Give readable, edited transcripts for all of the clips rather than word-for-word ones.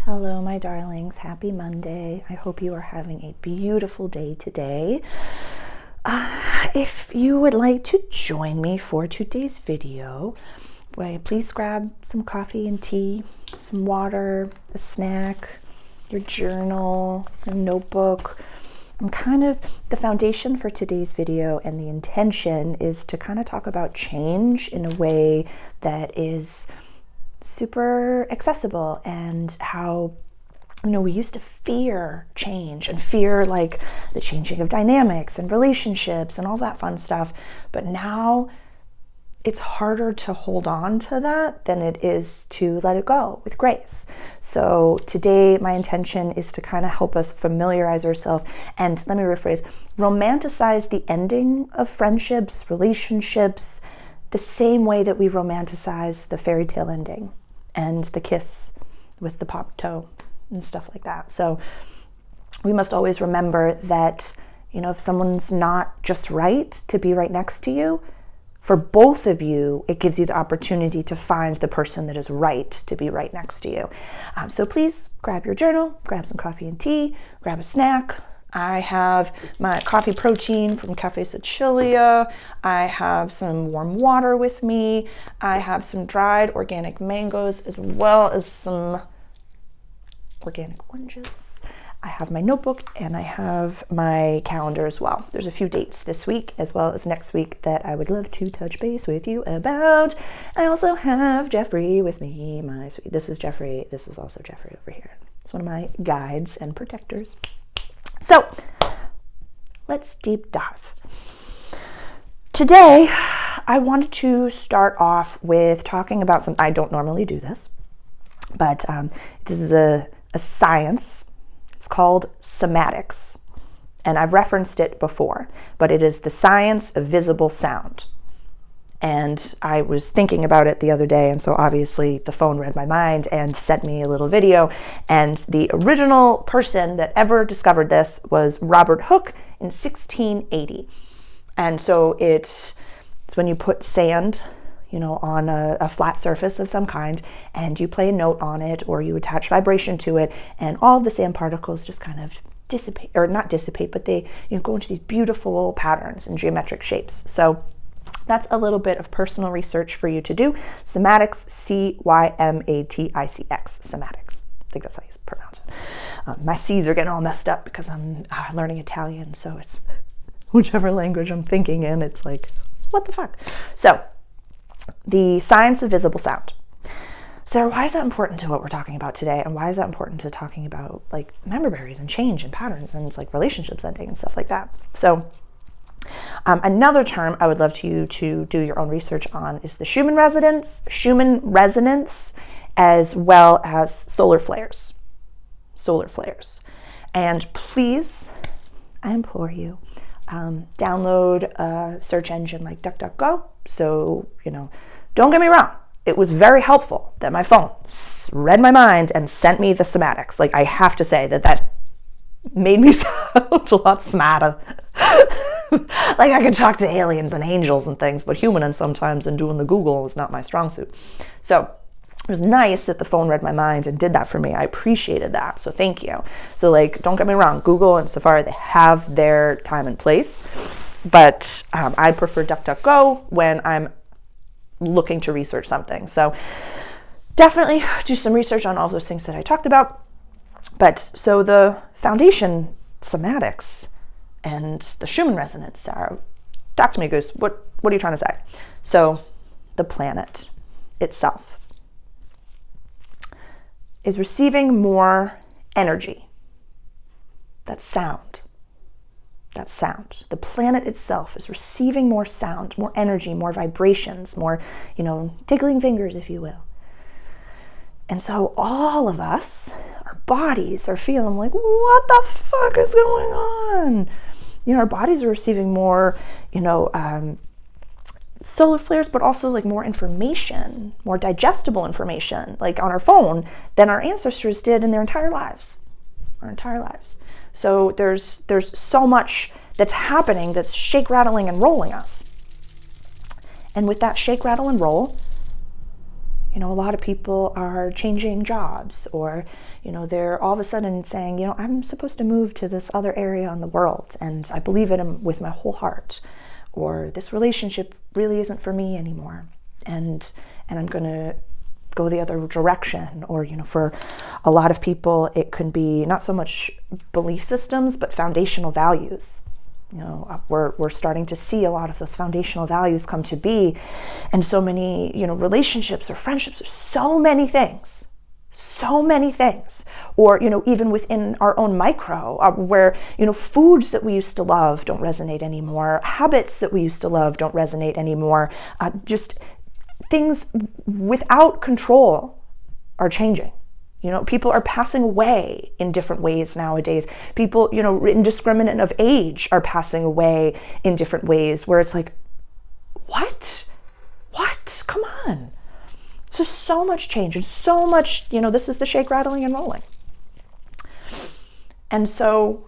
Hello, my darlings. Happy Monday. I hope you are having a beautiful day today. If you would like to join me for today's video, please grab some coffee and tea, some water, a snack, your journal, a notebook. The foundation for today's video and the intention is to kind of talk about change in a way that is super accessible, and how we used to fear change and fear like the changing of dynamics and relationships and all that fun stuff, but now it's harder to hold on to that than it is to let it go with grace. So today my intention is to kind of help us familiarize ourselves, and let me rephrase, romanticize the ending of friendships, relationships, the same way that we romanticize the fairy tale ending and the kiss with the popped toe and stuff like that. So we must always remember that, if someone's not just right to be right next to you, for both of you, it gives you the opportunity to find the person that is right to be right next to you. So please grab your journal, grab some coffee and tea, grab a snack. I have my coffee protein from Caffè. I have some warm water with me. I have some dried organic mangoes as well as some organic oranges. I have my notebook and I have my calendar as well. There's a few dates this week as well as next week that I would love to touch base with you about. I also have Jeffrey with me, my sweet. This is Jeffrey. This is also Jeffrey over here. It's one of my guides and protectors. So let's deep dive. Today, I wanted to start off with talking about I don't normally do this, but this is a science. It's called Cymatics, and I've referenced it before, but it is the science of visible sound. And I was thinking about it the other day, and so obviously the phone read my mind and sent me a little video. And the original person that ever discovered this was Robert Hooke in 1680. And so it's when you put sand, on a flat surface of some kind, and you play a note on it, or you attach vibration to it, and all of the sand particles just kind of dissipate, or not dissipate, but they go into these beautiful patterns and geometric shapes. So that's a little bit of personal research for you to do. Cymatics, Cymatics, Cymatics. I think that's how you pronounce it. My C's are getting all messed up because I'm learning Italian, so it's whichever language I'm thinking in, it's like, what the fuck? So, the science of visible sound. Sarah, why is that important to what we're talking about today? And why is that important to talking about like memberberries and change and patterns and like relationships ending and stuff like that? So, another term I would love you to do your own research on is the Schumann resonance, as well as solar flares. And please, I implore you, download a search engine like DuckDuckGo. So, don't get me wrong. It was very helpful that my phone read my mind and sent me the Cymatics. Like, I have to say that made me sound a lot smarter. Like I could talk to aliens and angels and things, but humaning sometimes and doing the Google is not my strong suit. So it was nice that the phone read my mind and did that for me. I appreciated that. So thank you. So don't get me wrong, Google and Safari, they have their time and place, but I prefer DuckDuckGo when I'm looking to research something. So definitely do some research on all those things that I talked about. But so the foundation, Cymatics, and the Schumann resonance, Sarah, talk to me, Goose. What are you trying to say? So the planet itself is receiving more energy. That's sound. The planet itself is receiving more sound, more energy, more vibrations, more, tickling fingers, if you will. And so all of us, our bodies are feeling like, what the fuck is going on? Our bodies are receiving more, solar flares, but also like more information, more digestible information, like on our phone, than our ancestors did in their entire lives. So there's so much that's happening that's shake, rattling, and rolling us. And with that shake, rattle, and roll, You know, a lot of people are changing jobs, or, you know, they're all of a sudden saying, you know, I'm supposed to move to this other area in the world, and I believe in it with my whole heart. Or this relationship really isn't for me anymore, and I'm going to go the other direction. Or, you know, for a lot of people, it can be not so much belief systems, but foundational values. You know, we're starting to see a lot of those foundational values come to be. And so many, you know, relationships or friendships, or so many things. Or, you know, even within our own micro, where, you know, foods that we used to love don't resonate anymore. Habits that we used to love don't resonate anymore. Just things without control are changing. You know, people are passing away in different ways nowadays. People, you know, indiscriminate of age, are passing away in different ways, where it's like, what? Come on. So much change, and so much, you know, this is the shake, rattling, and rolling. And so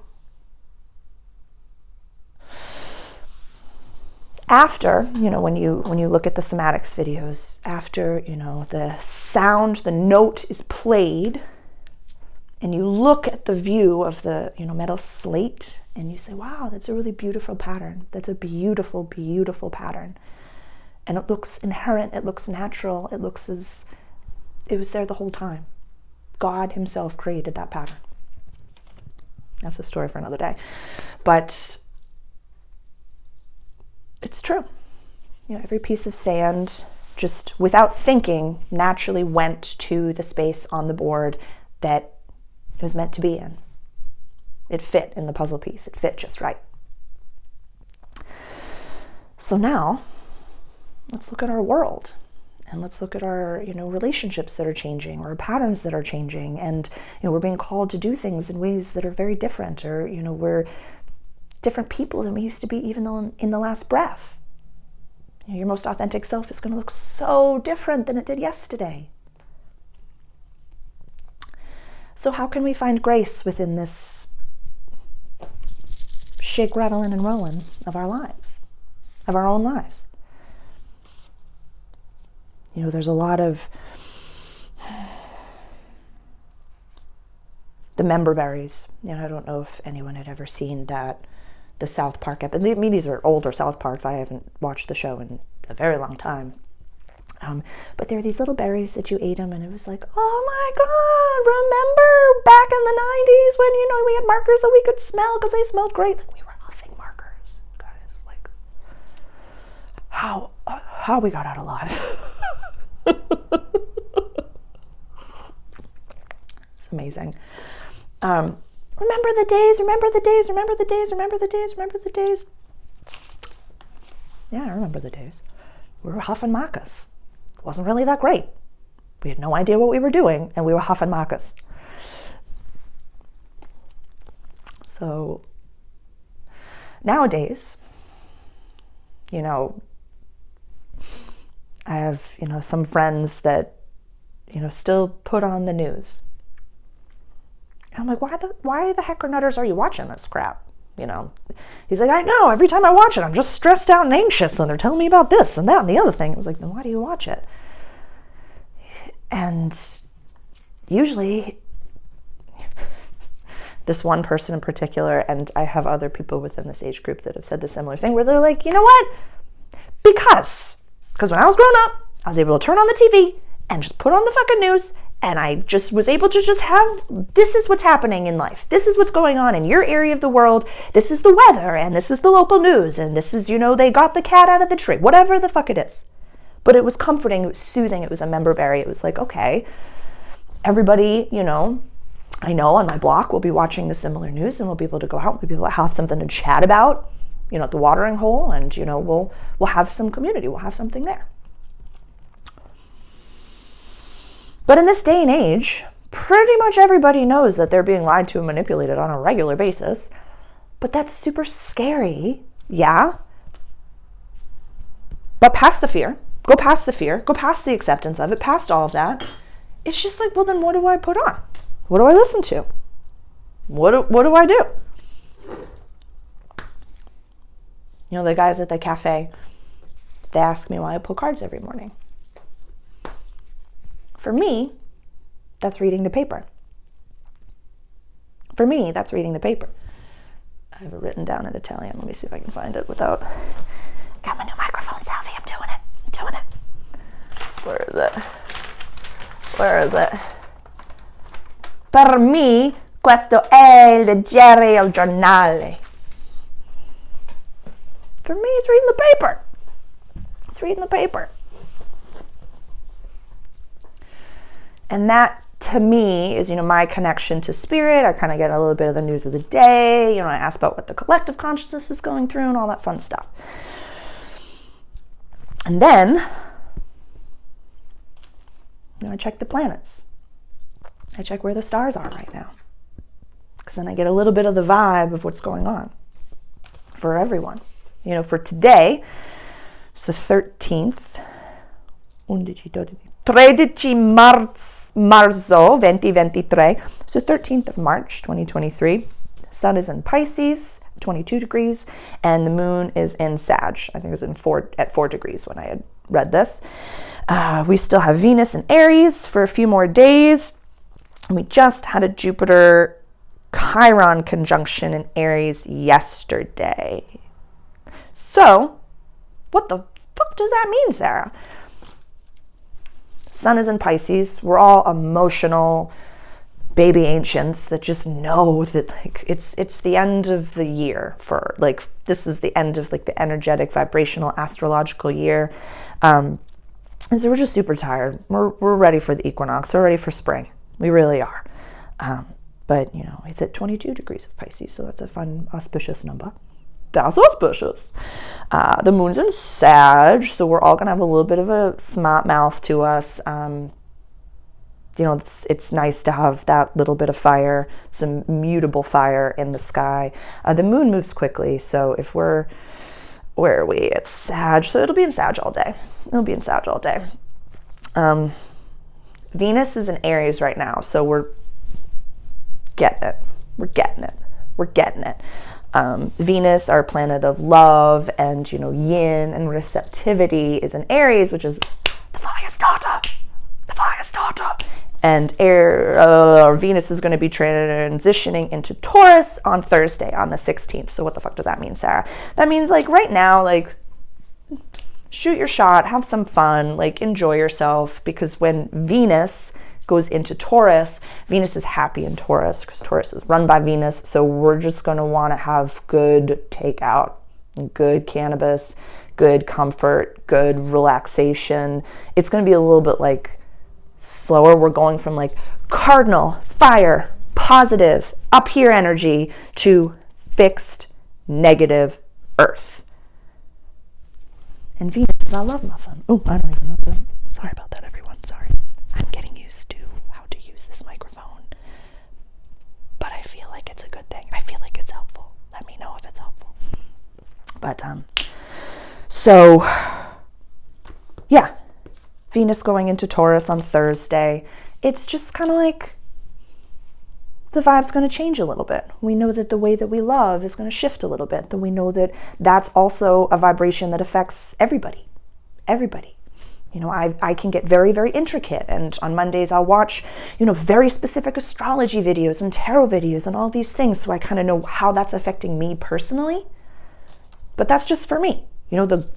after, you know, when you look at the Cymatics videos, after, you know, the sound, the note is played, and you look at the view of the, you know, metal slate, and you say, wow, that's a really beautiful pattern. That's a beautiful, beautiful pattern. And it looks inherent, it looks natural, it looks as it was there the whole time. God himself created that pattern. That's a story for another day. But it's true. You know, every piece of sand, just without thinking, naturally went to the space on the board that it was meant to be in. It fit in the puzzle piece. It fit just right. So now, let's look at our world, and let's look at our, you know, relationships that are changing, or patterns that are changing. And, you know, we're being called to do things in ways that are very different, or, you know, we're different people than we used to be, even though in the last breath. You know, your most authentic self is going to look so different than it did yesterday. So how can we find grace within this shake, rattling, and rolling of our lives, of our own lives? You know, there's a lot of the Memberberries. You know, I don't know if anyone had ever seen that, the South Park episode. I mean, these are older South Parks. I haven't watched the show in a very long time. But there are these little berries that you ate them, and it was like, oh my God, remember back in the 90s when, you know, we had markers that we could smell because they smelled great. Like, we were huffing markers, guys. Like, how we got out alive. It's amazing. Remember the days. Yeah, I remember the days. We were huffing macas. It wasn't really that great. We had no idea what we were doing, and we were huffing macas. So nowadays, you know, I have, you know, some friends that, you know, still put on the news. And I'm like, why the heck or nutters are you watching this crap? You know, he's like, I know, every time I watch it, I'm just stressed out and anxious, and they're telling me about this and that and the other thing. I was like, then why do you watch it? And usually, this one person in particular, and I have other people within this age group that have said the similar thing, where they're like, you know what? Because when I was growing up, I was able to turn on the TV and just put on the fucking news, and I just was able to just have, this is what's happening in life. This is what's going on in your area of the world. This is the weather, and this is the local news, and this is, you know, they got the cat out of the tree, whatever the fuck it is. But it was comforting, it was soothing, it was a memberberry. It was like, okay, everybody, you know on my block will be watching the similar news, and we'll be able to go out, we'll be able to have something to chat about, you know, at the watering hole, and, you know, we'll have some community, we'll have something there. But in this day and age, pretty much everybody knows that they're being lied to and manipulated on a regular basis. But that's super scary, yeah? But past the fear, go past the acceptance of it, past all of that. It's just like, well, then what do I put on? What do I listen to? What do I do? You know, the guys at the cafe, they ask me why I pull cards every morning. For me, that's reading the paper. For me, that's reading the paper. I have it written down in Italian. Let me see if I can find it without... Got my new microphone, Salvi. I'm doing it. Where is it? Per me, questo è il leggere il giornale. For me, it's reading the paper. It's reading the paper. And that, to me, is, my connection to spirit. I kind of get a little bit of the news of the day. I ask about what the collective consciousness is going through and all that fun stuff. And then, I check the planets. I check where the stars are right now. Because then I get a little bit of the vibe of what's going on for everyone. For today, it's the 13th. 13 marzo 2023. So 13th of March 2023. The sun is in Pisces, 22 degrees, and the moon is in Sag. I think it was at 4 degrees when I had read this. We still have Venus in Aries for a few more days. And we just had a Jupiter Chiron conjunction in Aries yesterday. So, what the fuck does that mean, Sarah? Sun is in Pisces. We're all emotional baby ancients that just know that it's the end of the year for this is the end of the energetic, vibrational, astrological year. And so we're just super tired. We're ready for the equinox. We're ready for spring. We really are. But it's at 22 degrees of Pisces, so that's a fun, auspicious number. That's auspicious. The moon's in Sag, so we're all going to have a little bit of a smart mouth to us. It's nice to have that little bit of fire, some mutable fire in the sky. The moon moves quickly, so if where are we? It's Sag, so it'll be in Sag all day. Venus is in Aries right now, so we're getting it. Venus, our planet of love and, yin and receptivity, is in Aries, which is the fire starter. And Venus is going to be transitioning into Taurus on Thursday, on the 16th. So what the fuck does that mean, Sarah? That means right now, shoot your shot, have some fun, enjoy yourself, because when Venus goes into Taurus, Venus is happy in Taurus because Taurus is run by Venus. So we're just going to want to have good takeout, good cannabis, good comfort, good relaxation. It's going to be a little bit slower. We're going from cardinal, fire, positive, up here energy to fixed, negative earth. And Venus is our love muffin. Oh, I don't even know that. Sorry about that, everyone. Sorry. I'm getting used to how to use this microphone. But I feel like it's a good thing. I feel like it's helpful. Let me know if it's helpful. But, so, yeah. Venus going into Taurus on Thursday. It's just kind of the vibe's going to change a little bit. We know that the way that we love is going to shift a little bit. That we know that that's also a vibration that affects everybody. I can get very, very intricate. And on Mondays, I'll watch, very specific astrology videos and tarot videos and all these things. So I kind of know how that's affecting me personally. But that's just for me. The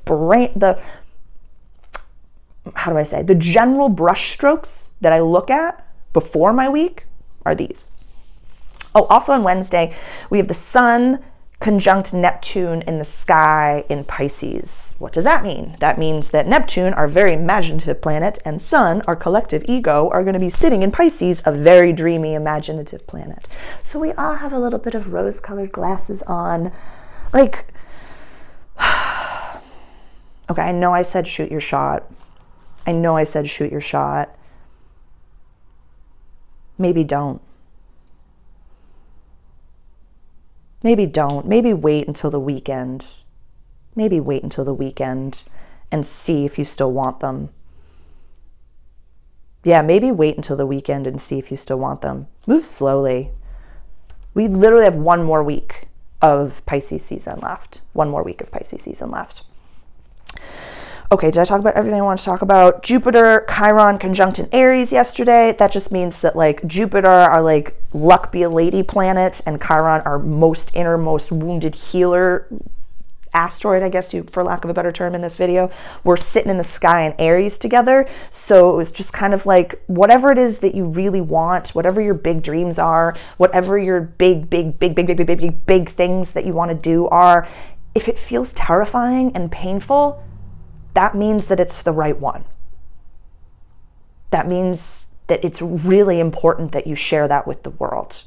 general brush strokes that I look at before my week are these. Oh, also on Wednesday, we have the sun conjunct Neptune in the sky in Pisces. What does that mean? That means that Neptune, our very imaginative planet, and Sun, our collective ego, are going to be sitting in Pisces, a very dreamy, imaginative planet. So we all have a little bit of rose-colored glasses on. Okay, I know I said shoot your shot. Maybe don't. Maybe wait until the weekend. And see if you still want them. Yeah, maybe wait until the weekend and see if you still want them. Move slowly. We literally have one more week of Pisces season left. Okay, did I talk about everything I want to talk about? Jupiter, Chiron conjunct in Aries yesterday. That just means that like Jupiter, our like luck be a lady planet, and Chiron, our most innermost wounded healer asteroid, I guess, for lack of a better term in this video, we're sitting in the sky in Aries together. So it was just kind of like, whatever it is that you really want, whatever your big dreams are, whatever your big things that you want to do are, if it feels terrifying and painful, that means that it's the right one. That means that it's really important that you share that with the world.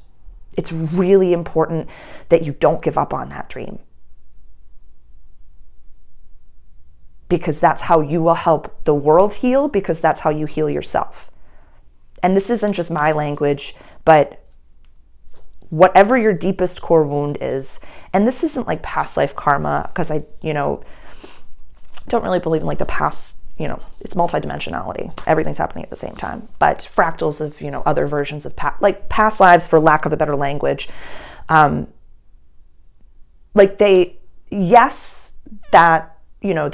It's really important that you don't give up on that dream. Because that's how you will help the world heal, because that's how you heal yourself. And this isn't just my language, but whatever your deepest core wound is, and this isn't like past life karma, because I, don't really believe in like the past, it's multidimensionality. Everything's happening at the same time, but fractals of, other versions of past lives, for lack of a better language. They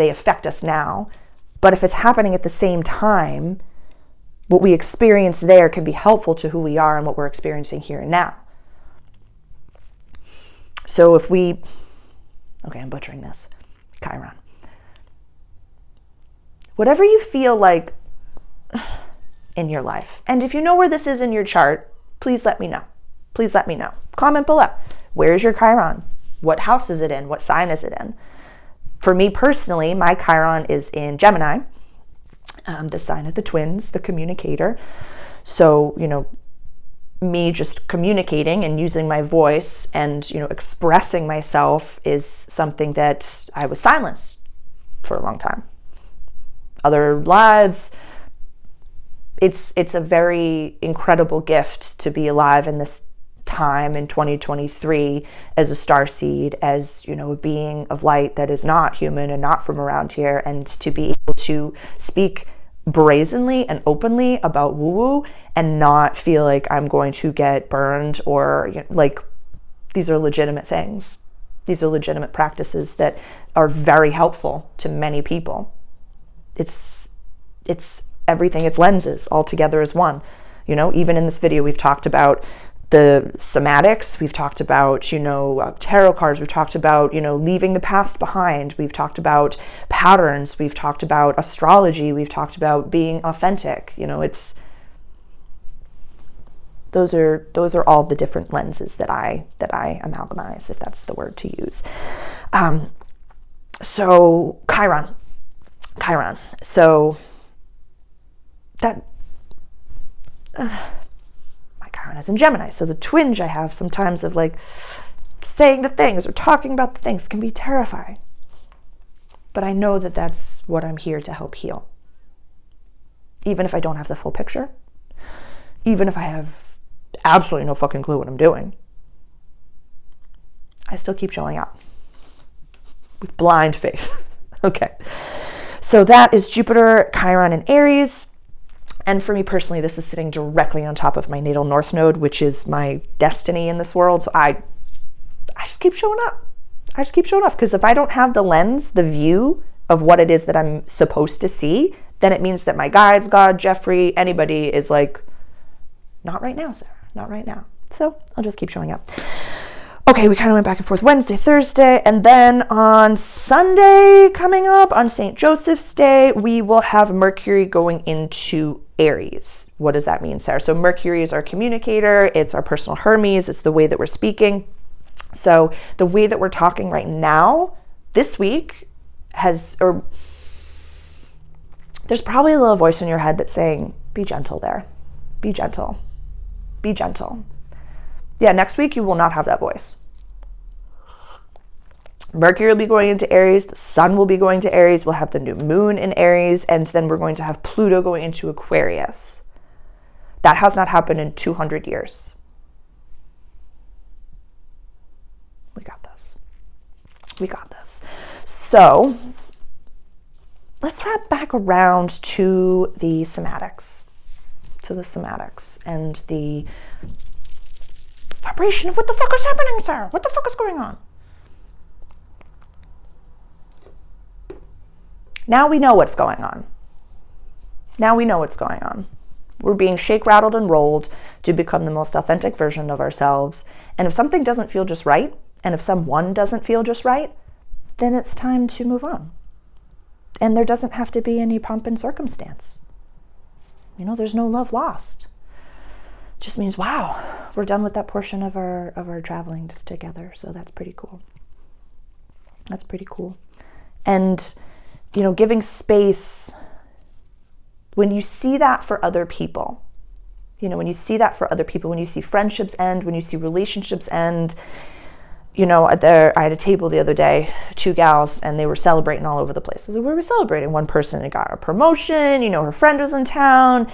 affect us now, but if it's happening at the same time, what we experience there can be helpful to who we are and what we're experiencing here and now. So if we, I'm butchering this, Chiron. Whatever you feel like in your life, and if you know where this is in your chart, please let me know. Please let me know. Comment below. Where's your Chiron? What house is it in? What sign is it in? For me personally, my Chiron is in Gemini, the sign of the twins, the communicator. So, me just communicating and using my voice and, expressing myself is something that I was silenced for a long time. Other lives, it's a very incredible gift to be alive in this time in 2023 as a starseed, as a being of light that is not human and not from around here, and to be able to speak brazenly and openly about woo-woo and not feel like I'm going to get burned or these are legitimate things. These are legitimate practices that are very helpful to many people. It's everything, it's lenses all together as one. Even in this video, we've talked about the Cymatics, we've talked about, tarot cards, we've talked about, leaving the past behind, we've talked about patterns, we've talked about astrology, we've talked about being authentic. Those are all the different lenses that I amalgamize, if that's the word to use. So Chiron. So that my Chiron is in Gemini. So the twinge I have sometimes of saying the things or talking about the things can be terrifying. But I know that that's what I'm here to help heal. Even if I don't have the full picture, even if I have absolutely no fucking clue what I'm doing, I still keep showing up with blind faith. Okay. So that is Jupiter, Chiron, and Aries. And for me personally, this is sitting directly on top of my natal north node, which is my destiny in this world. So I just keep showing up. I just keep showing up, because if I don't have the lens, the view of what it is that I'm supposed to see, then it means that my guides, God, Jeffrey, anybody is not right now, Sarah, not right now. So I'll just keep showing up. Okay, we kind of went back and forth Wednesday, Thursday, and then on Sunday coming up, on St. Joseph's Day, we will have Mercury going into Aries. What does that mean, Sarah? So Mercury is our communicator, it's our personal Hermes, it's the way that we're speaking. So the way that we're talking right now, this week, there's probably a little voice in your head that's saying, be gentle there, be gentle, be gentle. Yeah, next week you will not have that voice. Mercury will be going into Aries, the sun will be going to Aries, we'll have the new moon in Aries, and then we're going to have Pluto going into Aquarius. That has not happened in 200 years. We got this. We got this. So let's wrap back around to the Cymatics. And the vibration of what the fuck is happening, Sarah? What the fuck is going on? Now we know what's going on. Now we know what's going on. We're being shake, rattled, and rolled to become the most authentic version of ourselves. And if something doesn't feel just right, and if someone doesn't feel just right, then it's time to move on. And there doesn't have to be any pomp and circumstance. There's no love lost. It just means, wow, we're done with that portion of our traveling just together. So that's pretty cool. That's pretty cool. And, giving space, when you see that for other people, when you see that for other people, when you see friendships end, when you see relationships end, I had a table the other day, 2 gals, and they were celebrating all over the place. So where were we celebrating? One person had got a promotion, her friend was in town,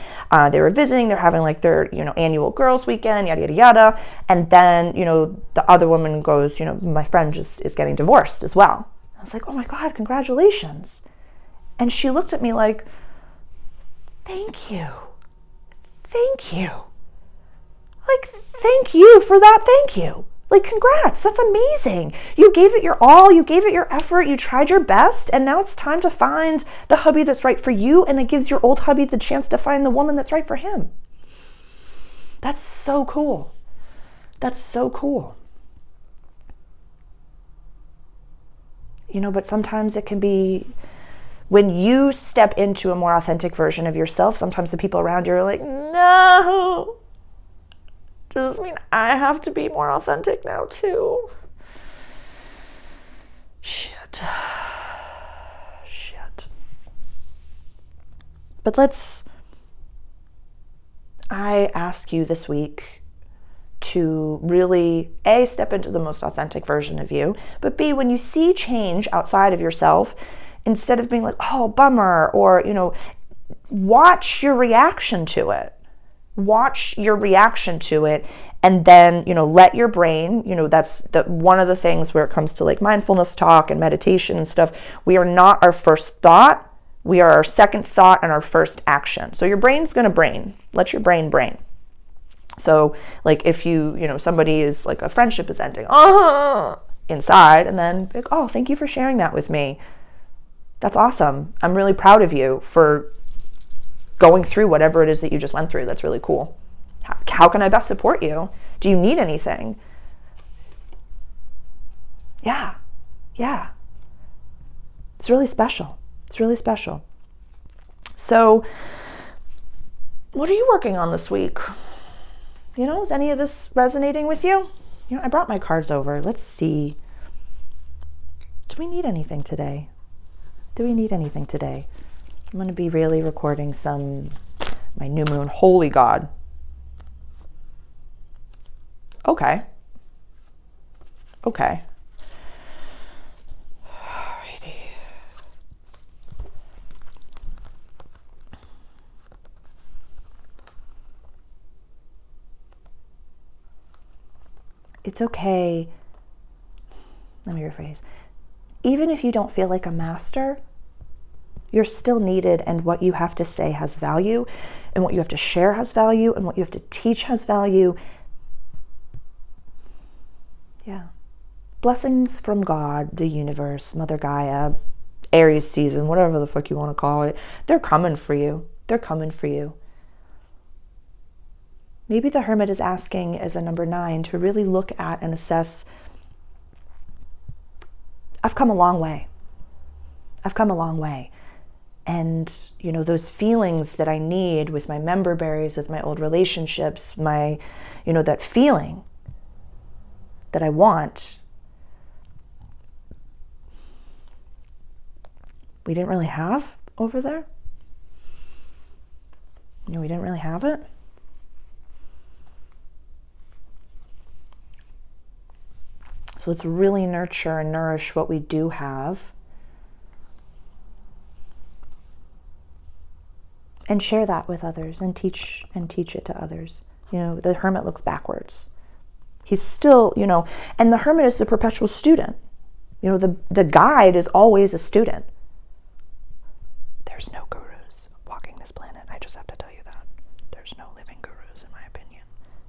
they were visiting, they're having like their, annual girls weekend, yada, yada, yada. And then, the other woman goes, my friend is getting divorced as well. I was like, oh my God, congratulations. And she looked at me like, thank you. Thank you. Like, thank you for that. Thank you. Like, congrats, that's amazing. You gave it your all, you gave it your effort, you tried your best, and now it's time to find the hubby that's right for you, and it gives your old hubby the chance to find the woman that's right for him. That's so cool. That's so cool. But sometimes it can be, when you step into a more authentic version of yourself, sometimes the people around you are like, no. Does this mean I have to be more authentic now too? Shit. But I ask you this week to really, A, step into the most authentic version of you, but B, when you see change outside of yourself, instead of being like, oh, bummer, or, watch your reaction to it. Watch your reaction to it, and then, let your brain, that's one of the things where it comes to like mindfulness talk and meditation and stuff. We are not our first thought. We are our second thought and our first action. So your brain's going to brain. Let your brain brain. So like if somebody is like, a friendship is ending, inside, and then like, oh, thank you for sharing that with me. That's awesome. I'm really proud of you for going through whatever it is that you just went through. That's really cool. How can I best support you? Do you need anything? Yeah. It's really special. So, what are you working on this week? Is any of this resonating with you? I brought my cards over. Let's see. Do we need anything today? I'm going to be really recording my new moon. Holy God. Okay. Alrighty. It's okay. Let me rephrase. Even if you don't feel like a master, you're still needed, and what you have to say has value, and what you have to share has value, and what you have to teach has value. Yeah. Blessings from God, the universe, Mother Gaia, Aries season, whatever the fuck you want to call it. They're coming for you. Maybe the Hermit is asking, as a number 9, to really look at and assess, I've come a long way. And, those feelings that I need with my Memberberries, with my old relationships, that feeling that I want, we didn't really have over there. We didn't really have it. So let's really nurture and nourish what we do have, and share that with others, and teach it to others. The Hermit looks backwards. He's still, and the Hermit is the perpetual student. The guide is always a student. There's no gurus walking this planet. I just have to tell you that. There's no living gurus, in my opinion.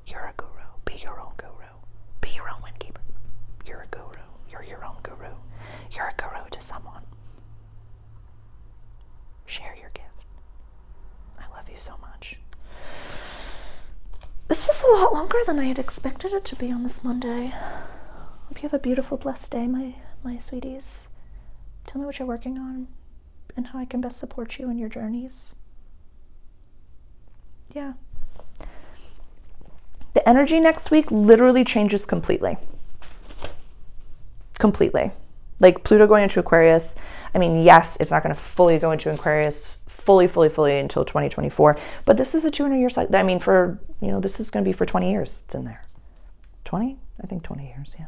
You're a guru. Be your own guru. Be your own windkeeper. You're a guru. You're your own guru. You're a guru to someone. a lot longer than I had expected it to be on this Monday. Hope you have a beautiful, blessed day, my sweeties. Tell me what you're working on and how I can best support you in your journeys. Yeah. The energy next week literally changes completely. Completely. Like Pluto going into Aquarius. I mean, yes, it's not going to fully go into Aquarius fully until 2024. But this is a 200-year cycle. I mean, this is going to be for 20 years. It's in there. 20? I think 20 years, yeah.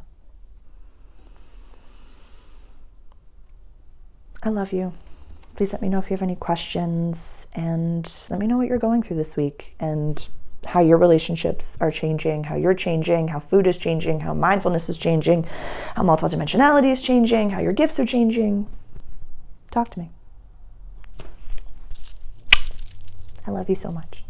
I love you. Please let me know if you have any questions, and let me know what you're going through this week and how your relationships are changing, how you're changing, how food is changing, how mindfulness is changing, how multidimensionality is changing, how your gifts are changing. Talk to me. I love you so much.